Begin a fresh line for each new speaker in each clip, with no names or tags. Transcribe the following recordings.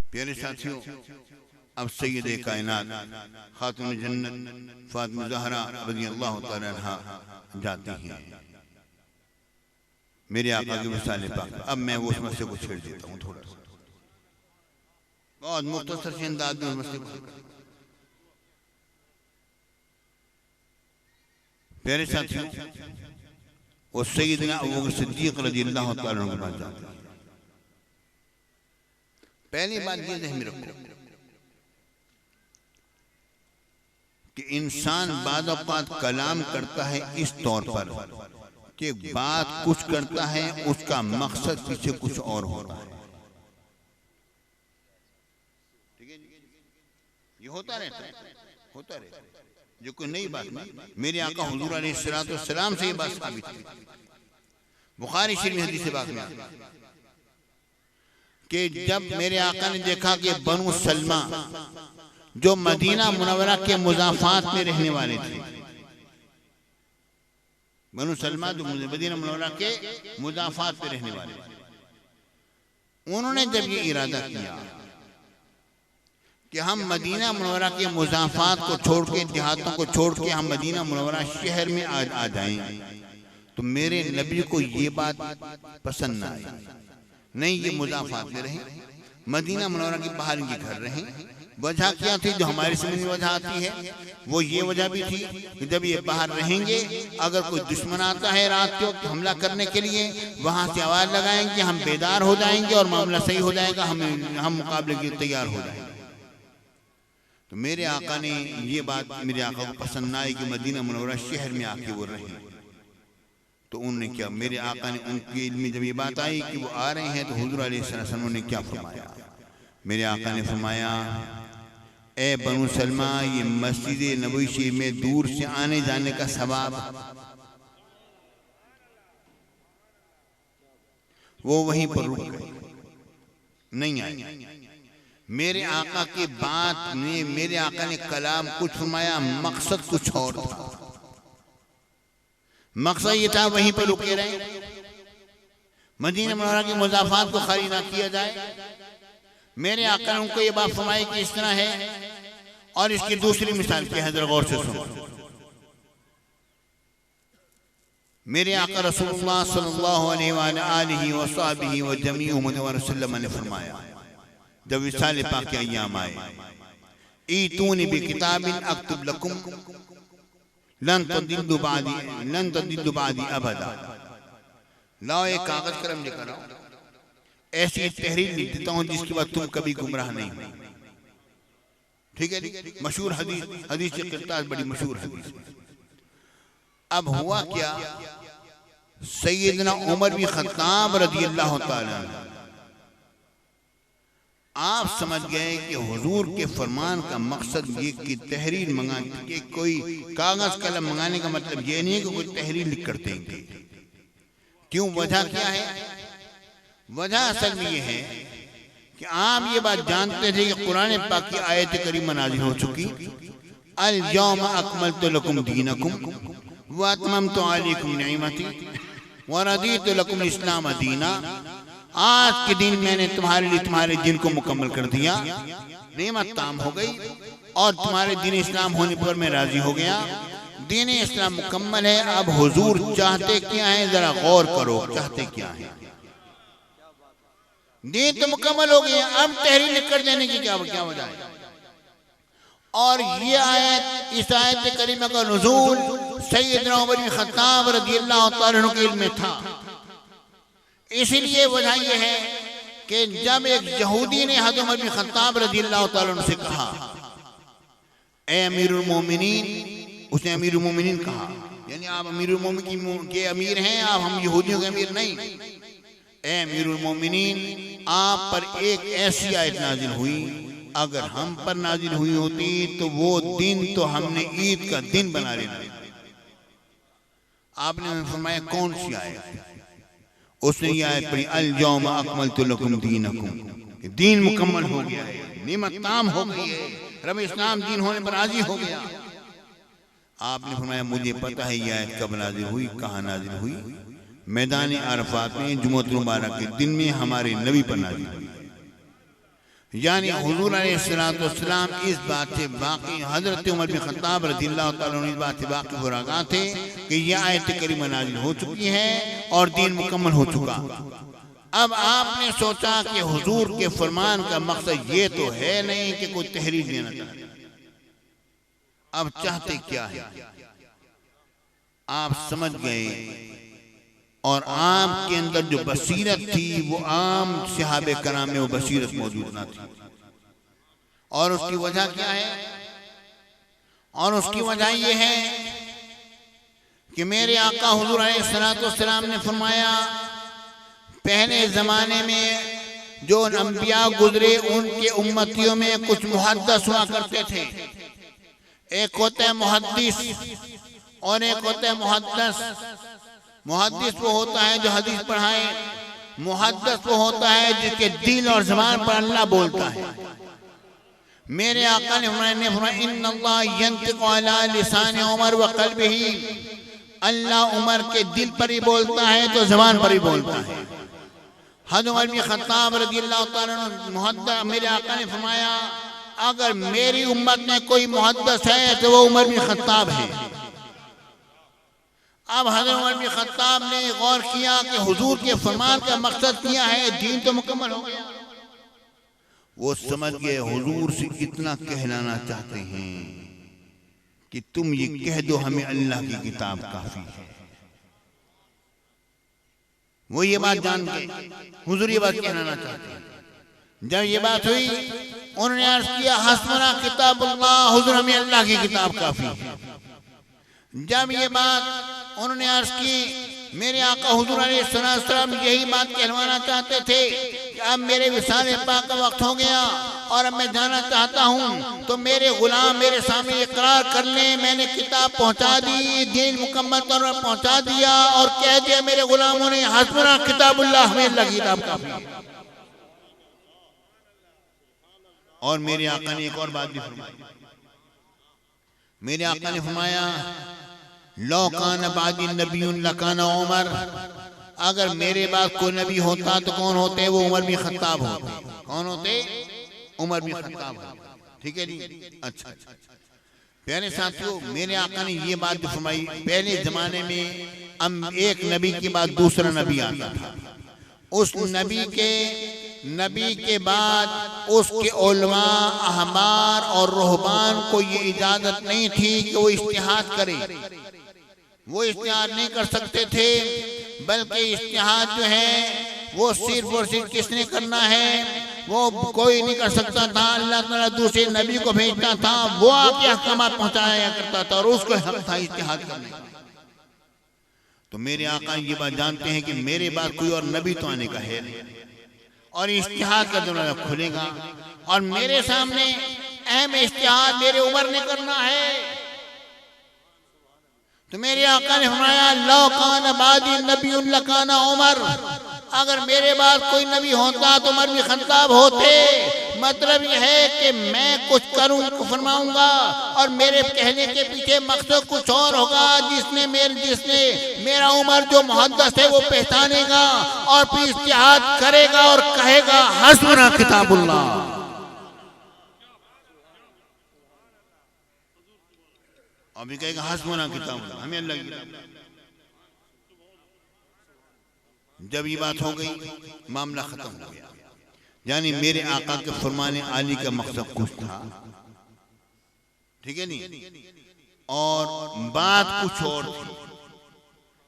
प्यारे साथियों, अब सैयदे कायनात खातून जन्नत फातिमा ज़हरा रज़ी अल्लाह तआला अन्हा जाती हैं मेरे आका के विसाले पाक। अब मैं वो उस मसले को छेड़ देता हूँ थोड़ा सा, बहुत मुख्तसर से अंदाज में मसले को। प्यारे साथियों, वो सैयदना अबू बकर सिद्दीक़ रज़ी अल्लाह तआला अन्हु के पास जाते हैं। पहली बात ये ज़हन में रखो कि इंसान बाद औक़ात कलाम करता है इस तौर पर कि बात कुछ करता है, उसका मकसद पीछे कुछ और होता है। ठीक है, ये होता रहता है, होता रहता है, जो कोई नई बात नहीं। मेरे आका हुजूर अलैहिस्सलाम से ये बात साबित है, बुखारी शरीफ में हदीस से बात में कि जब मेरे आका ने देखा कि बनु सलमा जो मदीना मुनव्वरा के मुज़ाफ़ात में रहने वाले थे, बनु सलमा जो मदीना मुनव्वरा के मुज़ाफ़ात में रहने वाले थे, उन्होंने जब ये इरादा किया कि हम मदीना मुनव्वरा के मुज़ाफ़ात को छोड़ के, देहातों को छोड़ के हम मदीना मुनव्वरा शहर में आ जाएं, तो मेरे नबी को ये बात पसंद ना आई। नहीं, ये मुज़ाफ़ात में रहें, मदीना मुनव्वरा के बाहर इनके घर रहें। वजह क्या थी जो हमारे समझ में वजह आती है, वो ये वजह भी थी कि जब ये बाहर रहेंगे, अगर कोई दुश्मन आता है रात को हमला करने के लिए, वहां से आवाज़ लगाएंगे, हम बेदार हो जाएंगे और मामला सही हो जाएगा, हम मुकाबले के लिए तैयार हो जाएंगे। तो मेरे आका ने ये बात मेरे आका को पसंद ना आई कि मदीना मुनव्वरा शहर में आके वो रहें। तो उन्होंने क्या, मेरे आका ने उनके इल्म में जब ये बात आई कि वो आ रहे हैं, तो हुजूर अलैहिस्सलाम ने क्या फरमाया? मेरे आका ने फरमाया, ए बनु सलमा, ये मस्जिद नबवी में दूर से आने जाने का सवाब वो वहीं पर रुक गए, नहीं आए। मेरे आका की बात में मेरे आका ने कलाम कुछ फरमाया, मकसद कुछ और था। मकसद ये था वहीं पर रुके रहे, मदीना मुनव्वरा के मुज़ाफ़ात को खाली ना किया जाए। मेरे आका ने उनको ये बात फरमाई कि इस तरह है। और इसकी दूसरी मिसाल क्या है, जरा गौर से सुनो। मेरे आका रसूलुल्लाह सल्लल्लाहु अलैहि व जमीअ उम्मत वसल्लम ने फरमाया, जब विसाल पाक के अय्याम आए, ईतूनी बिकिताबिन अक्तुब लकुम लन तदिल्लु बादी अबदा। लाओ एक कागज कलम लेकर आओ, ऐसी तहरीर लिख देता हूं जिसके बाद तुम कभी गुमराह नहीं हो। ठीक है, मशहूर हदीस की किरदार बड़ी मशहूर हदीस। अब हुआ क्या, सैयदना उमर बिन खत्ताब रज़ियल्लाहु ताला अन्हु, आप समझ गए कि हुजूर के फरमान का मकसद ये कि तहरीर मंगा के, कोई कागज कलम मंगाने का मतलब ये नहीं है कि कोई तहरीर लिख कर देंगे। क्यों, वजह क्या है? वजह असल में ये है कि आप ये बात जानते थे कि कुरान पाक की आयत करीमा नाज़िल हो चुकी, अल यौम अकमलतु लकुम दीनकुम व अतममतु अलैकुम निअमती व रदीतु लकुम इस्लाम दीना। आज के दिन मैंने तुम्हारे लिए तुम्हारे दिन को मुकम्मल कर दिया, नेमत ताम हो गई और तुम्हारे दिन इस्लाम होने पर मैं राजी हो गया। दीन इस्लाम मुकम्मल है। अब हुजूर चाहते क्या है, जरा गौर करो, चाहते क्या है? दीन तो मुकम्मल हो गया, अब तहरीर लिख कर देने की क्या वजह है? और ये आयत, इस आयत करीमा का नुज़ूल सैयदना उमर बिन खत्ताब रज़ियल्लाहु ताला अन्हु के इल्म में था। इसीलिए वजह यह है कि जब एक यहूदी ने हज़रत उमर बिन खत्ताब रज़ियल्लाहु ताला अन्हु से कहा, ए अमीरुल मोमिनीन, उसने अमीरुल मोमिनीन कहा, यानी आप अमीरुल मोमिनीन के अमीर हैं, आप हम यहूदियों के अमीर नहीं। ए अमीरुल मोमिनीन, आप पर एक ऐसी आयत नाजिल हुई, अगर हम पर नाजिल हुई होती तो वो दिन तो हमने ईद का दिन बना लेना। आपने फरमाया कौन सी आयत? उसने ये आयत पढ़ी, अल यौम अकमलतु लकुम दीनकुम, दीन मुकम्मल हो गया है, नेमत ताम हो गई है, रब इस्लाम दीन होने पर राजी हो गया। आपने फरमाया मुझे पता है ये आयत कब नाजिल हुई, कहाँ नाजिल हुई? मैदान अरफात में जुम्मतुल मुबारक के दिन में हमारे नबी पर नाजिल हुई। यानी हुजूर अलैहिस्सलाम इस बात से बाकी, हजरत उमर बिन खत्ताब रज़ियल्लाहु ताला अन्हु इस बात से वाक़िफ़ हो रहा थे कि यह आयत करीमा नाज़िल हो चुकी है और दीन मुकम्मल हो चुका। अब आपने सोचा कि हुजूर के फरमान का मकसद ये तो है नहीं कि कोई तहरीर देना चाहते, अब चाहते क्या है आप समझ गए। और आपके अंदर जो बसीरत थी वो आम सहाबे कराम में वो बसीरत मौजूद ना थी। और उसकी वजह क्या है? और उसकी वजह ये है कि मेरे आका हुजूर अलैहिस्सलाम ने फरमाया, पहले जमाने में जो अंबिया गुजरे उनके उम्मतियों में कुछ मुहद्दिस हुआ करते थे। एक होता है मुहद्दिस और एक होता है मुहद्दिस। मुहद्दिस वो होता है जो हदीस पढ़ाए, मुहद्दिस वो होता है जिसके दिल और ज़बान पर अल्लाह बोलता है। मेरे आका ने फरमाया इन्नल्लाह यंतिक़ु अला लिसान उमर व क़ल्बिही, अल्लाह उमर के दिल पर ही बोलता है तो ज़बान पर ही बोलता है। हज़रत उमर बिन खत्ताब रज़ियल्लाहु ताला अन्हु मुहद्दिस, मेरे आका ने फरमाया अगर मेरी उम्मत में कोई मुहद्दिस है तो वो उमर बिन खत्ताब है। अब हज़रत उमर बिन खत्ताब ने गौर किया कि हुजूर के फरमान का मकसद क्या है, दीन तो मुकम्मल हो गया। वो समझ गए हुजूर से इतना कहलाना चाहते हैं कि तुम ये कह दो हमें अल्लाह की किताब काफी है। वो ये बात जान के हुजूर ये बात कहना चाहते हैं। जब ये बात हुई उन्होंने अर्ज किया हस्बुना किताबुल्लाह, हुजूर हमें अल्लाह की किताब काफी है। जब ये बात उन्होंने अर्ज की, मेरे आका हुजूर अलैहिस्सलाम यही बात कहलवाना चाहते थे कि अब मेरे विसाल पाक का वक्त हो गया और अब मैं जाना चाहता हूँ, तो मेरे गुलाम मेरे सामने इकरार कर लें मैंने किताब पहुँचा दी, दीन मुकम्मल तौर पर पहुँचा दिया और कह दिया मेरे गुलामों ने हस्बुना किताबुल्लाह, हमें अल्लाह की किताब काफी है। और मेरे आका ने एक और बात भी फरमाई, मेरे आका ने फरमाया लौ कान बादी नबीयुन लकाना उमर, अगर मेरे बाद कोई नबी होता तो कौन होते? वो उमर बिन खत्ताब होते। कौन होते? उमर बिन खत्ताब होते। ठीक है जी। अच्छा प्यारे साथियों, मेरे आका ने ये बात फरमाई, पहले जमाने में एक नबी के बाद दूसरा नबी आता था। उस नबी के बाद उसके उलमा अहबार और रुहबान को ये इजाजत नहीं थी कि वो इज्तिहाद करे। वो इज्तिहाद नहीं कर सकते थे, बल्कि इज्तिहाद जो है वो सिर्फ और सिर्फ किसने करना है, वो कोई नहीं कर सकता था। अल्लाह ताला दूसरे नबी को भेजता था, वो आके अहकामात पहुंचाया करता था और उसको हक था इज्तिहाद करने का। तो मेरे आका ये बात जानते हैं कि मेरे बाद कोई और नबी तो आने का है नहीं और इज्तिहाद का दरवाजा खुलेगा और मेरे सामने अहम इज्तिहाद मेरे उमर ने करना है। तो मेरे आका ने फरमाया लौ कान बादी नबीयुन लकाना उमर, अगर मेरे बाद कोई नबी होता तो उमर बिन खत्ताब होते। मतलब यह है कि मैं कुछ करूं फरमाऊंगा और मेरे कहने के पीछे मकसद कुछ और होगा, जिसने मेरा उमर जो मुहद्दिस है वो पहचानेगा और फिर इज्तिहाद करेगा और कहेगा हस्बुना किताबुल्लाह। अभी कहेगा हस्बुना किताबुल्लाह, हमें अल्लाह की किताब। जब ये बात हो गई मामला खत्म हो गया। यानी मेरे आका के फरमाने आली का मकसद कुछ था, ठीक है नहीं, और बात कुछ और थी।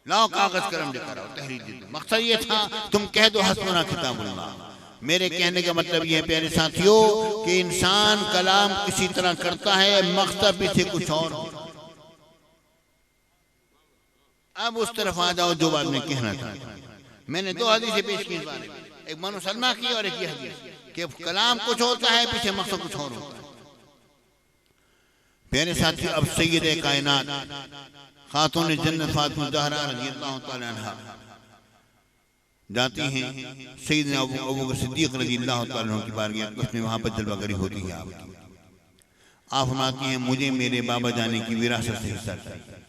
लाओ कागज कलम लेकर आओ, तहरीर दे दो। मकसद ये था तुम कह दो हस्बुना किताबुल्लाह। मेरे कहने का मतलब ये है प्यारे साथियों कि इंसान कलाम किसी तरह करता है, मकसद पीछे कुछ और। अब उस तरफ आ जाओ जो बात मैं कहना था। मैंने दो हदीसें पेश की इस बारे में, एक बनु सलमा की और एक ये हदीस कि कलाम कुछ होता है पीछे मकसद कुछ और होता है। प्यारे साथियों, अब सैयदे कायनात खातून जन्नत फातिमा ज़हरा रज़ियल्लाहु तआला अन्हा जाती हैं सैयदना अबू बकर सिद्दीक़ रज़ियल्लाहु तआला अन्हु की बारगाह में, वहां पर जलवागरी होती है। आप फरमाती हैं मुझे मेरे बाबा जाने की विरासत से हिस्सा चाहिए।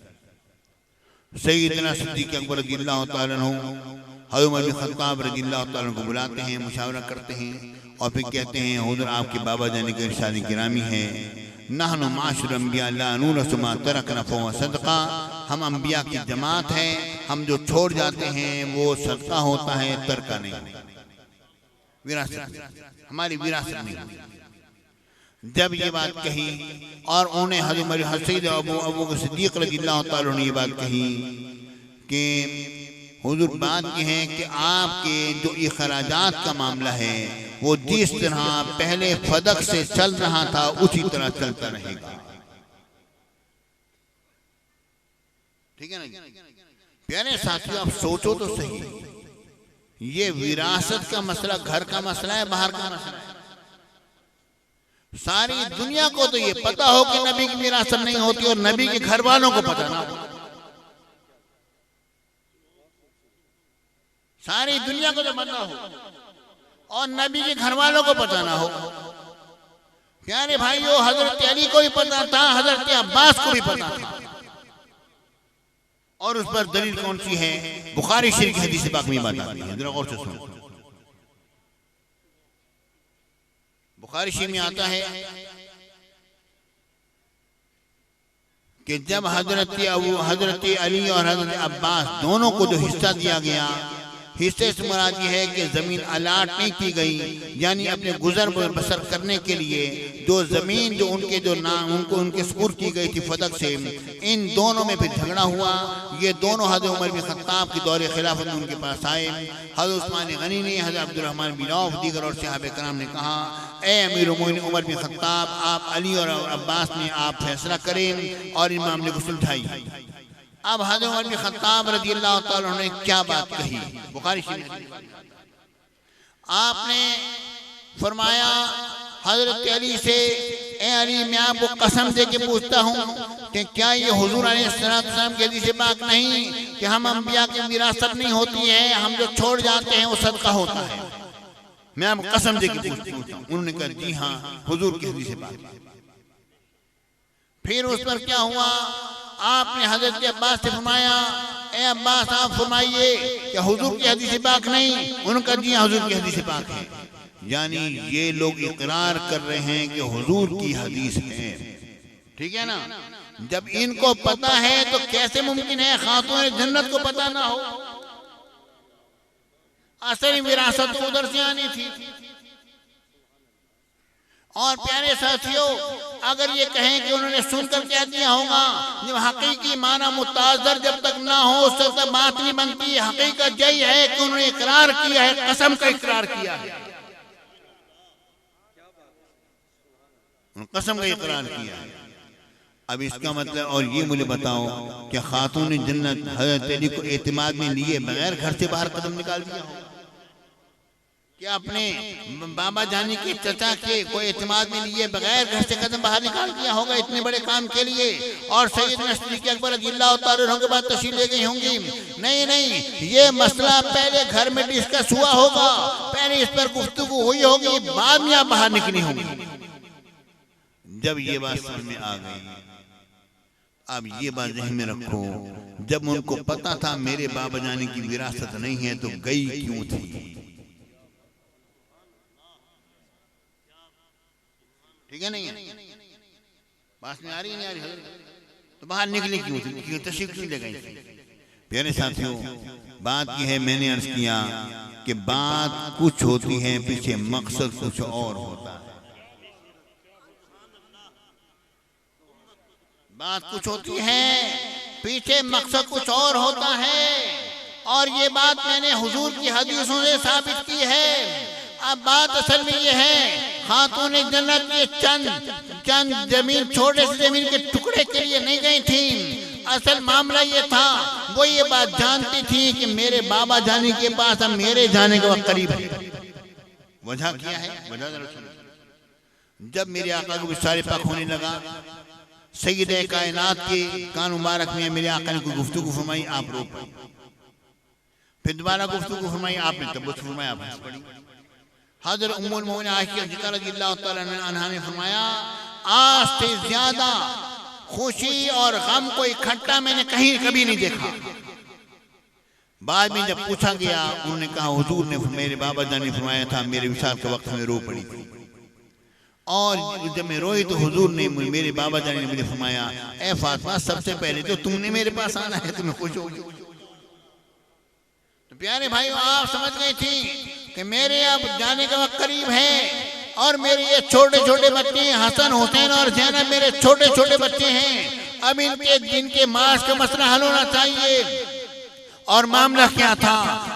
सैयदना सिद्दीक़ अकबर रज़ियल्लाहु तआला अन्हु हज़रत उमर बिन खत्ताब रज़ियल्लाहु तआला अन्हु को बुलाते हैं, मुशावरा करते हैं और फिर कहते हैं हुजूर आपके बाबा जाने के इरशाद गिरामी है, नहनु माशर अंबिया ला नूरसु मा तरकना फहुव सदका, हम अंबिया की जमात है, हम जो छोड़ जाते हैं वो सदका होता है, तरका नहीं, विरासत, हमारी विरासत नहीं। जब ये बात कही और उन्हें हज़रत अबू बकर सिद्दीक़ रज़ियल्लाहु तआला अन्हु ने ये बात कही कि हुजूर बात ये है कि आपके जो इखराजात का मामला है वो जिस तरह पहले फदक से चल रहा था उसी तरह चलता रहेगा। ठीक है ना प्यारे साथियों, आप सोचो तो सही, ये विरासत का मसला घर का मसला है, बाहर का मसला है। सारी दुनिया को तो ये पता हो कि नबी की विरासत नहीं होती और नबी के घर वालों को पता ना हो। सारी दुनिया को तो पता हो और नबी के घर वालों को पता ना हो। प्यारे भाइयों, हजरत अली को भी पता था, हजरत अब्बास को भी पता था। और उस पर दलील कौन सी है? बुखारी शरीफ की हदीस पाक में बात आती है, जरा गौर से सुनो। बुखारी शरीफ में आता है कि जब हजरत अली और हजरत अब्बास दोनों को जो हिस्सा दिया गया, हिस्से से मुराद ये है कि जमीन अलाट नहीं की गई, यानी अपने गुजर बसर करने के लिए जो जमीन जो उनके जो नाम उनके सुपुर्द की गई थी फदक से, इन दोनों में फिर झगड़ा हुआ। ये दोनों हज़रत उमर बिन खत्ताब के दौरे खिलाफत में उनके पास आए। हज़रत उस्मान गनी ने, हज़रत अब्दुर्रहमान बिन औफ, दीगर और सहाबा कराम ने कहा, ए अमीरुल मोमिनीन उमर बिन खत्ताब, आप अली और अब्बास ने आप फैसला करें और इन मामले को सुलझाइए। अब हज़रत उमर बिन खत्ताब रज़ियल्लाहु तआला अन्हु ने क्या बात कही? बुखारी शरीफ आपने फरमाया हज़रत अली से, ए अली मैं आपको कसम दे के पूछता हूँ कि क्या ये हुजूर अलैहिस्सलाम के हदीस पाक नहीं कि हम अंबिया की विरासत नहीं होती है, हम जो छोड़ जाते हैं वो सदका होता है? मैं आपको कसम दे के पूछता हूँ। उन्होंने कहा जी हाँ, हुजूर की हदीस पाक। फिर उस पर क्या हुआ? आपने हजरत अब्बास से फरमाया, ए अब्बास आप फरमाइए कि हुजूर की हदीस पाक नहीं? उनका जी हुजूर की हदीस पाक है। यानी ये लोग इकरार कर रहे हैं कि हुजूर की हदीस है। ठीक है ना? जब इनको पता है तो कैसे मुमकिन है खातून जन्नत को पता ना हो? असली विरासत तो उधर से आनी थी। और प्यारे साथियों, अगर ये कहें कि उन्होंने सुनकर क्या दिया होगा, जब हकीकी माना मुताज़र जब तक ना हो उस तक बात नहीं बनती। हकीकत यही है कि उन्होंने इकरार किया है, कसम का इकरार किया है, कसम का इकरार किया है। अब इसका मतलब, और ये मुझे बताओ कि खातून जन्नत हज़रत अली को एतमाद में लिए बगैर घर से बाहर कदम निकाल दिया हो? क्या अपने बाबा जानी के चचा के कोई एतमाद में लिए बगैर घर से कदम बाहर निकाल दिया होगा इतने बड़े काम के लिए? और सैयदना सिद्दीक़ अकबर रज़ियल्लाहु तआला अन्हु के बाद तशरीफ ले गई होंगी? नहीं नहीं, ये मसला पहले घर में डिस्कस हुआ होगा, पहले इस पर गुफ्तगू हुई होगी, बाद में आप बाहर निकली होंगी। जब ये बात समझ में आ गई, अब ये बात ज़हन में रखो, जब उनको पता था मेरे बाबा जानी की विरासत नहीं है तो गई क्यों थी? ठीक है नहीं है? बात नहीं आ रही, नहीं आ रही तो बाहर निकले क्यों थी? क्यों तशरीफ क्यों ले गई? प्यारे साथियों, बात यह है, मैंने अर्ज किया कि बात कुछ होती है, पीछे मकसद कुछ और होता है। बात कुछ होती है, पीछे मकसद कुछ और होता है। और ये बात मैंने हुजूर की हदीसों से साबित की है। अब बात असल में ये है, खातून जन्नत ये चंद जमीन, छोटे से जमीन के टुकड़े के लिए नहीं गई थी। असल मामला ये था, वो ये बात जानती थी कि मेरे बाबा जाने के पास अब मेरे जाने के वक्त करीब है। वजह क्या है? जब मेरे आका को विसारे पाक होने लगा, सैयद कायनात के कान मुबारक में मेरे आका ने कोई गुफ्तगू फरमाई, आप रो पड़ी। फिर दोबारा गुफ्तगू फरमाई, आपने तब फरमाया, आप हंस पड़ी। हज़रत उम्मुल मोमिनीन आयशा रज़ियल्लाहु तआला अन्हा ने फरमाया, आज से ज्यादा खुशी और गम को इकट्ठा मैंने कहीं कभी नहीं देखा। बाद में जब पूछा गया उन्होंने कहा हुजूर ने मेरे बाबा जान ने फरमाया था मेरे विशाल के वक्त में रो पड़ी थी, और जब मैं रोई तो हुजूर ने मेरे बाबा जान ने मुझे फरमाया ए फातिमा सबसे पहले तो तुमने मेरे पास आना है, तुम्हें खुश हो। तो प्यारे भाइयों आप समझ गए थी कि मेरे अब जाने का वक्त करीब है, और मेरे ये छोटे छोटे बच्चे हैं हसन हुसैन और ज़ैनब मेरे छोटे छोटे बच्चे हैं, अब इनके जिनके मांस का मसला हल होना चाहिए। और मामला क्या था,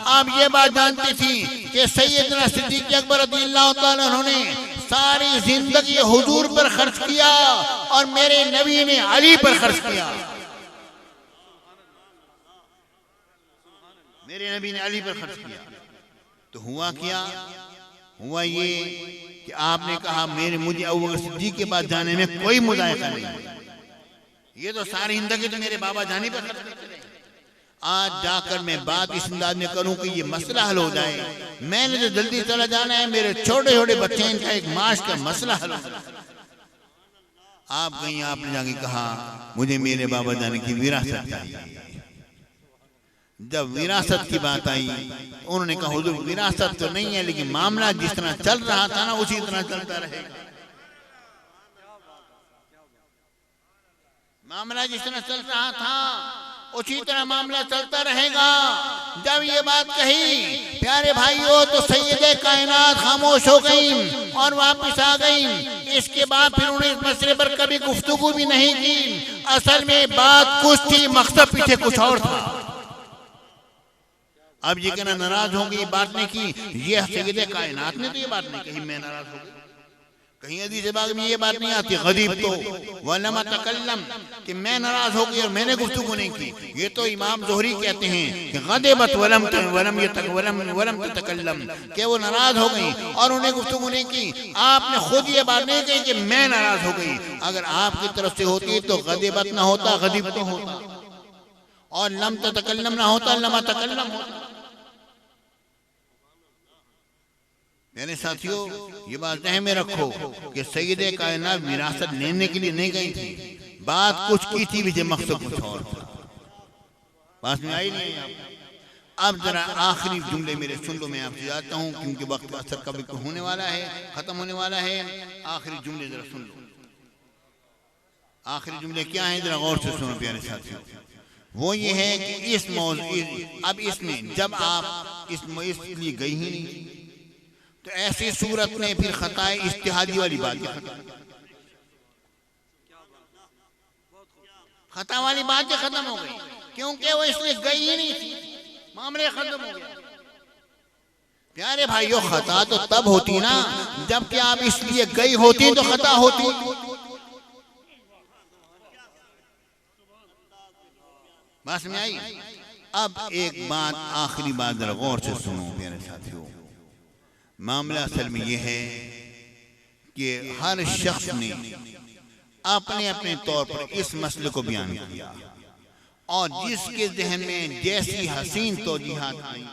आप ये बात जानती थी कि सैयदना सिद्दीक़ अकबर रज़ियल्लाहु ताला अन्हु ने सारी जिंदगी हुजूर पर खर्च किया और मेरे नबी ने अली पर खर्च किया, मेरे नबी ने अली पर खर्च किया। तो हुआ क्या, हुआ ये कि आपने कहा मुझे अबू बकर सिद्दीक़ के पास जाने में कोई मुज़ायका नहीं, ये तो सारी जिंदगी तो मेरे बाबा जाने पर खर्च करते रहे। आज जाकर मैं बात इस अंदाज में करूं कि ये मसला हल हो जाए, मैंने तो जल्दी चला जाना है, मेरे छोटे छोटे बच्चे हैं, इनका एक माश का मसला हल हो जाए। आप गई, आपने जाके कहा मुझे मेरे बाबा जाने की विरासत चाहिए। जब विरासत की बात आई उन्होंने कहा हुजूर विरासत तो नहीं है, लेकिन मामला जिस तरह चल रहा था ना उसी तरह चलता रहेगा, मामला जिस तरह चल रहा था उसी तरह मामला चलता रहेगा। जब ये बात कही प्यारे भाइयों तो सैयदे कायनात खामोश हो गई और वापस आ गई। इसके बाद फिर उन्होंने इस मसले पर कभी गुफ्तगू भी नहीं की। असल में बात कुछ थी, मकसद पीछे कुछ और था। अब ये कहना नाराज होंगे, ये बात नहीं की, ये सैयदे कायनात ने तो ये बात नहीं कही मैं नाराज हो गई। कहीं हदीस बाग में ये बात नहीं आती गदीब तो वलम तकल्लम कि मैं नाराज हो गई और मैंने गुफ्तगू नहीं की। ये तो इमाम ज़ोहरी कहते हैं कि गदबत वलम तकल्लम कि वो नाराज हो गई और उन्हें गुफ्तगू नहीं की। आपने खुद ये बात नहीं कही कि मैं नाराज हो गई। अगर आपकी तरफ से होती तो गदबत ना होता, गदीब तो होता, और लम तकल्लम ना होता, लमा तकल्लम होता। मेरे साथियों ये बात ज़हन में रखो कि सैयदे कायनात विरासत लेने के लिए नहीं गई थी, बात कुछ की थी, मुझे मकसद कुछ और था। पास में आई नहीं आप। अब जरा आखिरी जुमले मेरे सुन लो, मैं आपसे जाता हूँ क्योंकि वक्त का असर कभी होने वाला है, खत्म होने वाला है। आखिरी जुमले जरा सुन लो। आखिरी जुमले क्या है जरा गौर से सुनो प्यारे साथियों। वो ये है कि इस मौजूद अब इसमें जब आप इसलिए गई ही नहीं तो ऐसी सूरत में फिर खताए इज्तिहादी वाली बात, खता वाली बात खत्म हो गई क्योंकि वो इसलिए गई ही नहीं थी, मामले खत्म हो गए। प्यारे भाइयों खता तो तब होती ना जबकि आप इसलिए गई होती तो खता होती। बस में आई। अब एक बात आखिरी बात जरा गौर से सुनो प्यारे साथियों। मामला असल में यह है कि हर शख्स ने अपने अपने तौर पर इस मसले को बयान किया और जिसके जहन में जैसी हसीन तौजीहात आई,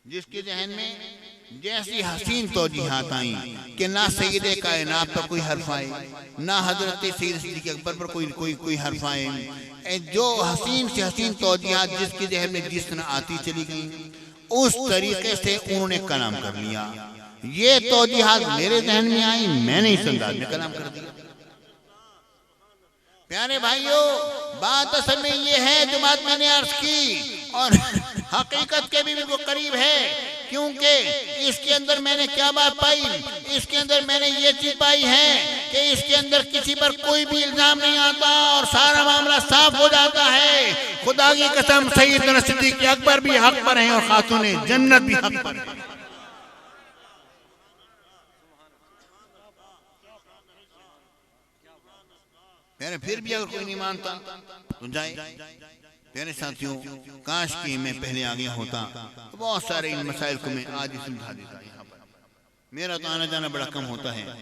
जिसके जहन में जैसी हसीन तौजीहात आई कि ना सैयदे कायनात पर कोई हर्फ आए, ना हजरत सैयद सिद्दीक़ अकबर पर कोई हर्फ आए, जो हसीन से हसीन तौजीहात जिसके जहन में जिस तरह आती चली गई उस तरीके से उन्होंने कलाम कर लिया। ये तौजीहात मेरे जहन में आई, मैंने इस अंदाज में कलाम कर दिया। प्यारे भाइयों बात असल में ये है जो बात मैंने अर्ज की और हकीकत के भी बिल्कुल करीब है, क्योंकि इसके अंदर मैंने क्या बात पाई, इसके अंदर मैंने ये चीज पाई है कि इसके अंदर किसी पर कोई भी इल्जाम नहीं आता और सारा मामला साफ हो जाता है। खुदा की कसम सैयदना सिद्दीक़ अकबर भी हक पर हैं और खातून जन्नत भी हक पर है। मेरे फिर भी अगर कोई नहीं मानता तो जाए। मेरे साथियों काश कि मैं पहले आ गया होता तो बहुत सारे इन मसाइल को मैं आज ही समझा देता। यहाँ पर मेरा तो आना जाना बड़ा कम होता है।